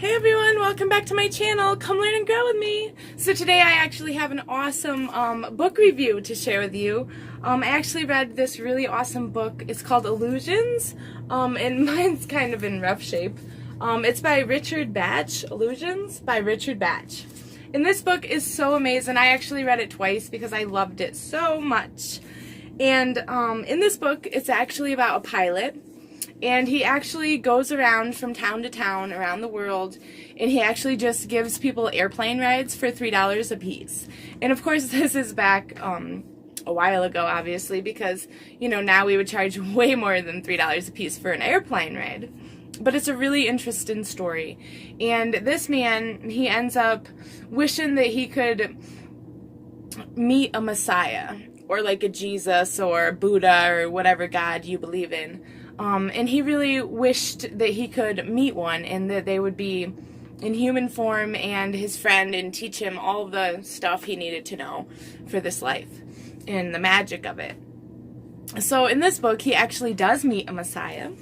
Hey everyone, welcome back to my channel. Come learn and grow with me. So today I actually have an awesome book review to share with you. I actually read this really awesome book. It's called Illusions, and mine's kind of in rough shape. It's by Richard Bach, Illusions by Richard Bach. And this book is so amazing. I actually read it twice because I loved it so much. And in this book, it's actually about a pilot. And he actually goes around from town to town around the world, and he actually just gives people airplane rides for $3 a piece. And of course, this is back a while ago, obviously, because, you know, now we would charge way more than $3 a piece for an airplane ride. But it's a really interesting story. And this man, he ends up wishing that he could meet a Messiah, or like a Jesus or a Buddha or whatever God you believe in. And he really wished that he could meet one and that they would be in human form and his friend and teach him all the stuff he needed to know for this life and the magic of it. So in this book, he actually does meet a Messiah,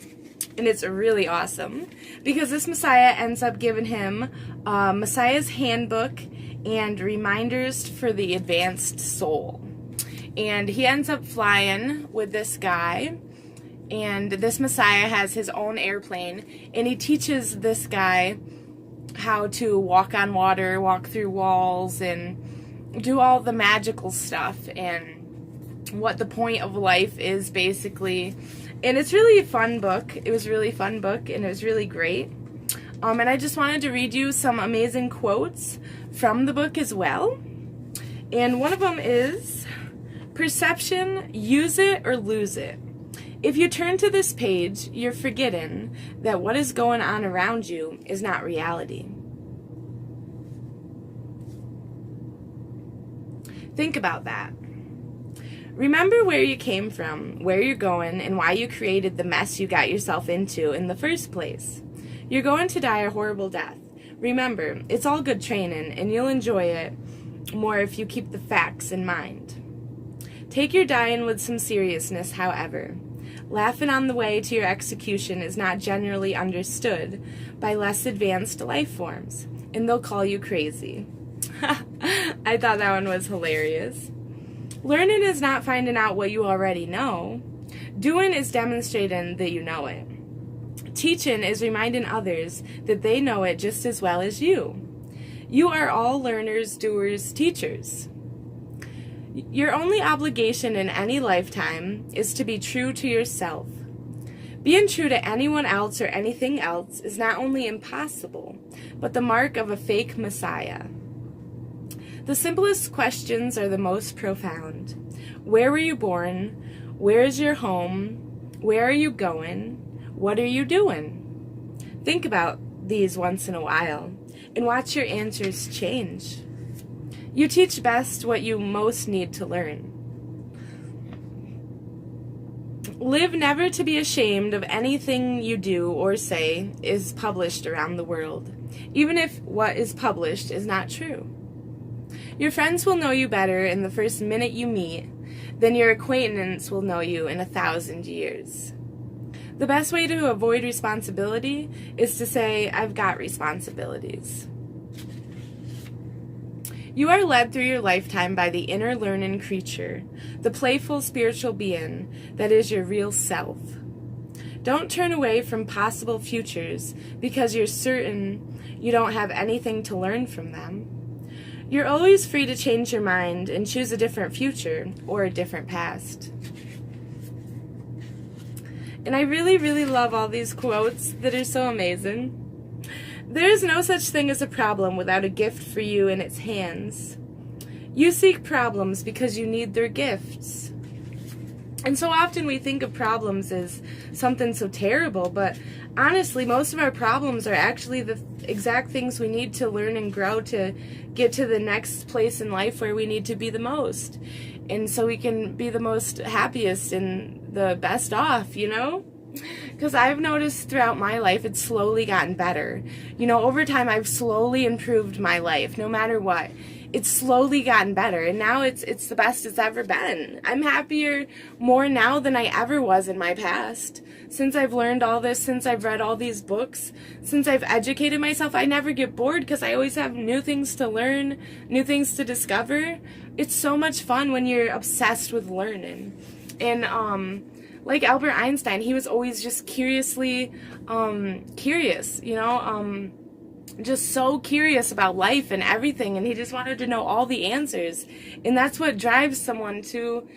and it's really awesome because this Messiah ends up giving him Messiah's handbook and reminders for the advanced soul. And he ends up flying with this guy. And this Messiah has his own airplane, and he teaches this guy how to walk on water, walk through walls, and do all the magical stuff, and what the point of life is, basically. And it's really a fun book. It was a really fun book, and it was really great. And I just wanted to read you some amazing quotes from the book as well. And one of them is, "Perception, use it or lose it. If you turn to this page, you're forgetting that what is going on around you is not reality." Think about that. Remember where you came from, where you're going, and why you created the mess you got yourself into in the first place. You're going to die a horrible death. Remember, it's all good training, and you'll enjoy it more if you keep the facts in mind. Take your dying with some seriousness, however. Laughing on the way to your execution is not generally understood by less advanced life forms, and they'll call you crazy. I thought that one was hilarious. Learning is not finding out what you already know. Doing is demonstrating that you know it. Teaching is reminding others that they know it just as well as you. You are all learners, doers, teachers. Your only obligation in any lifetime is to be true to yourself. Being true to anyone else or anything else is not only impossible, but the mark of a fake Messiah. The simplest questions are the most profound. Where were you born? Where is your home? Where are you going? What are you doing? Think about these once in a while and watch your answers change. You teach best what you most need to learn. Live never to be ashamed of anything you do or say is published around the world, even if what is published is not true. Your friends will know you better in the first minute you meet than your acquaintance will know you in 1,000 years. The best way to avoid responsibility is to say, "I've got responsibilities." You are led through your lifetime by the inner learning creature, the playful spiritual being that is your real self. Don't turn away from possible futures because you're certain you don't have anything to learn from them. You're always free to change your mind and choose a different future or a different past. And I really, really love all these quotes that are so amazing. There is no such thing as a problem without a gift for you in its hands. You seek problems because you need their gifts. And so often we think of problems as something so terrible, but honestly, most of our problems are actually the exact things we need to learn and grow to get to the next place in life where we need to be the most. And so we can be the most happiest and the best off, you know? Because I've noticed throughout my life it's slowly gotten better. You know, over time I've slowly improved my life, no matter what. it's slowly gotten better, and now it's the best it's ever been. I'm happier more now than I ever was in my past. Since I've learned all this, since I've read all these books, since I've educated myself, I never get bored because I always have new things to learn, new things to discover. It's so much fun when you're obsessed with learning. And like Albert Einstein, he was always just curiously curious, you know, just so curious about life and everything, and he just wanted to know all the answers. And that's what drives someone to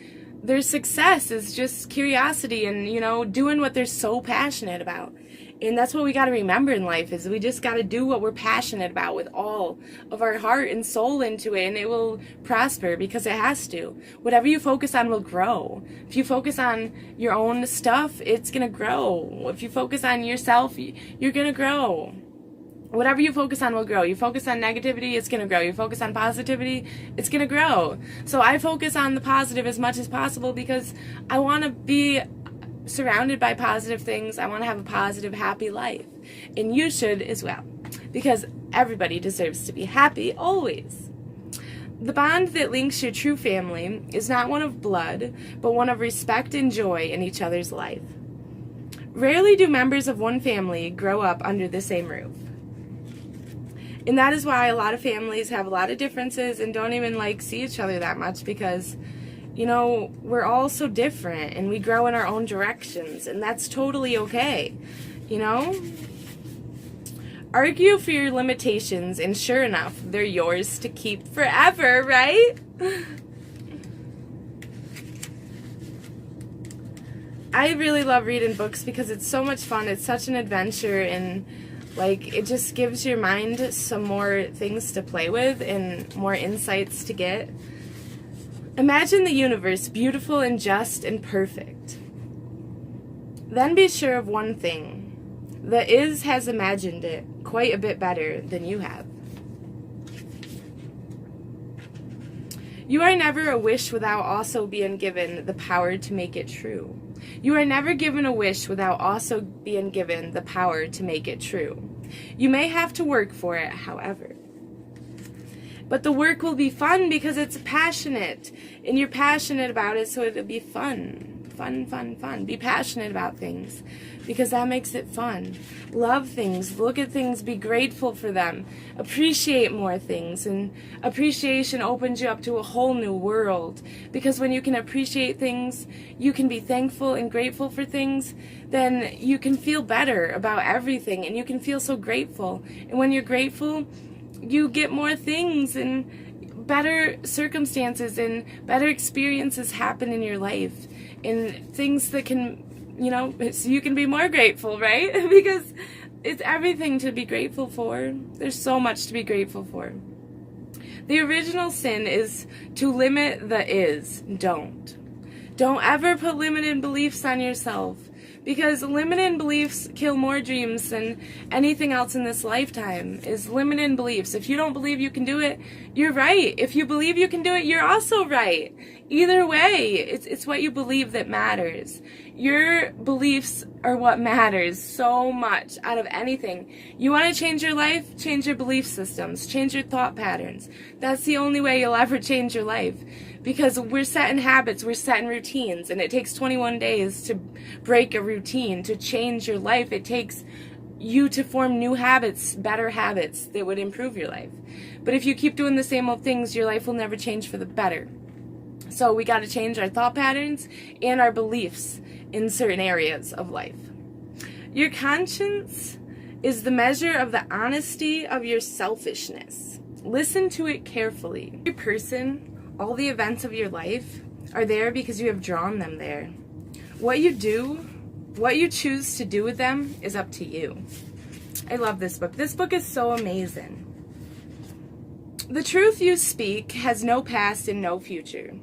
their success, is just curiosity and, you know, doing what they're so passionate about. And that's what we got to remember in life, is we just got to do what we're passionate about with all of our heart and soul into it, and it will prosper because it has to. Whatever you focus on will grow. If you focus on your own stuff, it's going to grow. If you focus on yourself, you're going to grow. Whatever you focus on will grow. You focus on negativity, it's going to grow. You focus on positivity, it's going to grow. So I focus on the positive as much as possible because I want to be surrounded by positive things. I want to have a positive, happy life. And you should as well, because everybody deserves to be happy always. The bond that links your true family is not one of blood, but one of respect and joy in each other's life. Rarely do members of one family grow up under the same roof. And that is why a lot of families have a lot of differences and don't even see each other that much, because, you know, we're all so different and we grow in our own directions, and that's totally okay, you know? Argue for your limitations, and sure enough, they're yours to keep forever, right? I really love reading books because it's so much fun. It's such an adventure, and it just gives your mind some more things to play with and more insights to get. Imagine the universe beautiful and just and perfect. Then be sure of one thing. The Is has imagined it quite a bit better than you have. You are never a wish without also being given the power to make it true. You are never given a wish without also being given the power to make it true. You may have to work for it, however. But the work will be fun because it's passionate, and you're passionate about it, so it'll be fun. Fun, fun, fun. Be passionate about things because that makes it fun. Love things, look at things, be grateful for them, appreciate more things, and appreciation opens you up to a whole new world, because when you can appreciate things, you can be thankful and grateful for things, then you can feel better about everything, and you can feel so grateful. And when you're grateful, you get more things, and better circumstances and better experiences happen in your life, and things that can, you know, so you can be more grateful, right? Because it's everything to be grateful for. There's so much to be grateful for. The original sin is to limit the is. Don't ever put limited beliefs on yourself, because limited beliefs kill more dreams than anything else in this lifetime, is limited beliefs. If you don't believe you can do it, you're right. If you believe you can do it, you're also right. Either way, it's what you believe that matters. Your beliefs are what matters so much out of anything. You want to change your life? Change your belief systems. Change your thought patterns. That's the only way you'll ever change your life. Because we're set in habits, we're set in routines, and it takes 21 days to break a routine, to change your life. It takes you to form new habits, better habits that would improve your life. But if you keep doing the same old things, your life will never change for the better. So we got to change our thought patterns and our beliefs in certain areas of life. Your conscience is the measure of the honesty of your selfishness. Listen to it carefully. Your person, all the events of your life are there because you have drawn them there. What you do, what you choose to do with them is up to you. I love this book. This book is so amazing. The truth you speak has no past and no future.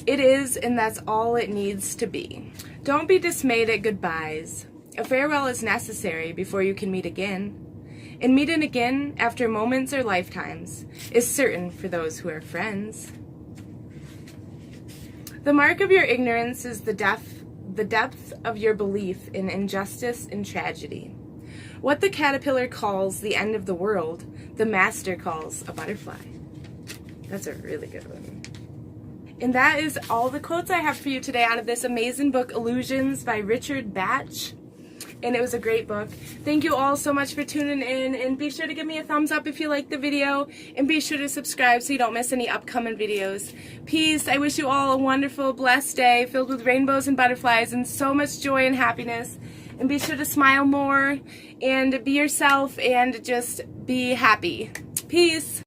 It is, and that's all it needs to be. Don't be dismayed at goodbyes. A farewell is necessary before you can meet again. And meeting again after moments or lifetimes is certain for those who are friends. The mark of your ignorance is the depth of your belief in injustice and tragedy. What the caterpillar calls the end of the world, the master calls a butterfly. That's a really good one. And that is all the quotes I have for you today out of this amazing book, Illusions by Richard Bach. And it was a great book. Thank you all so much for tuning in, and be sure to give me a thumbs up if you liked the video, and be sure to subscribe so you don't miss any upcoming videos. Peace. I wish you all a wonderful, blessed day filled with rainbows and butterflies and so much joy and happiness. And be sure to smile more and be yourself and just be happy. Peace.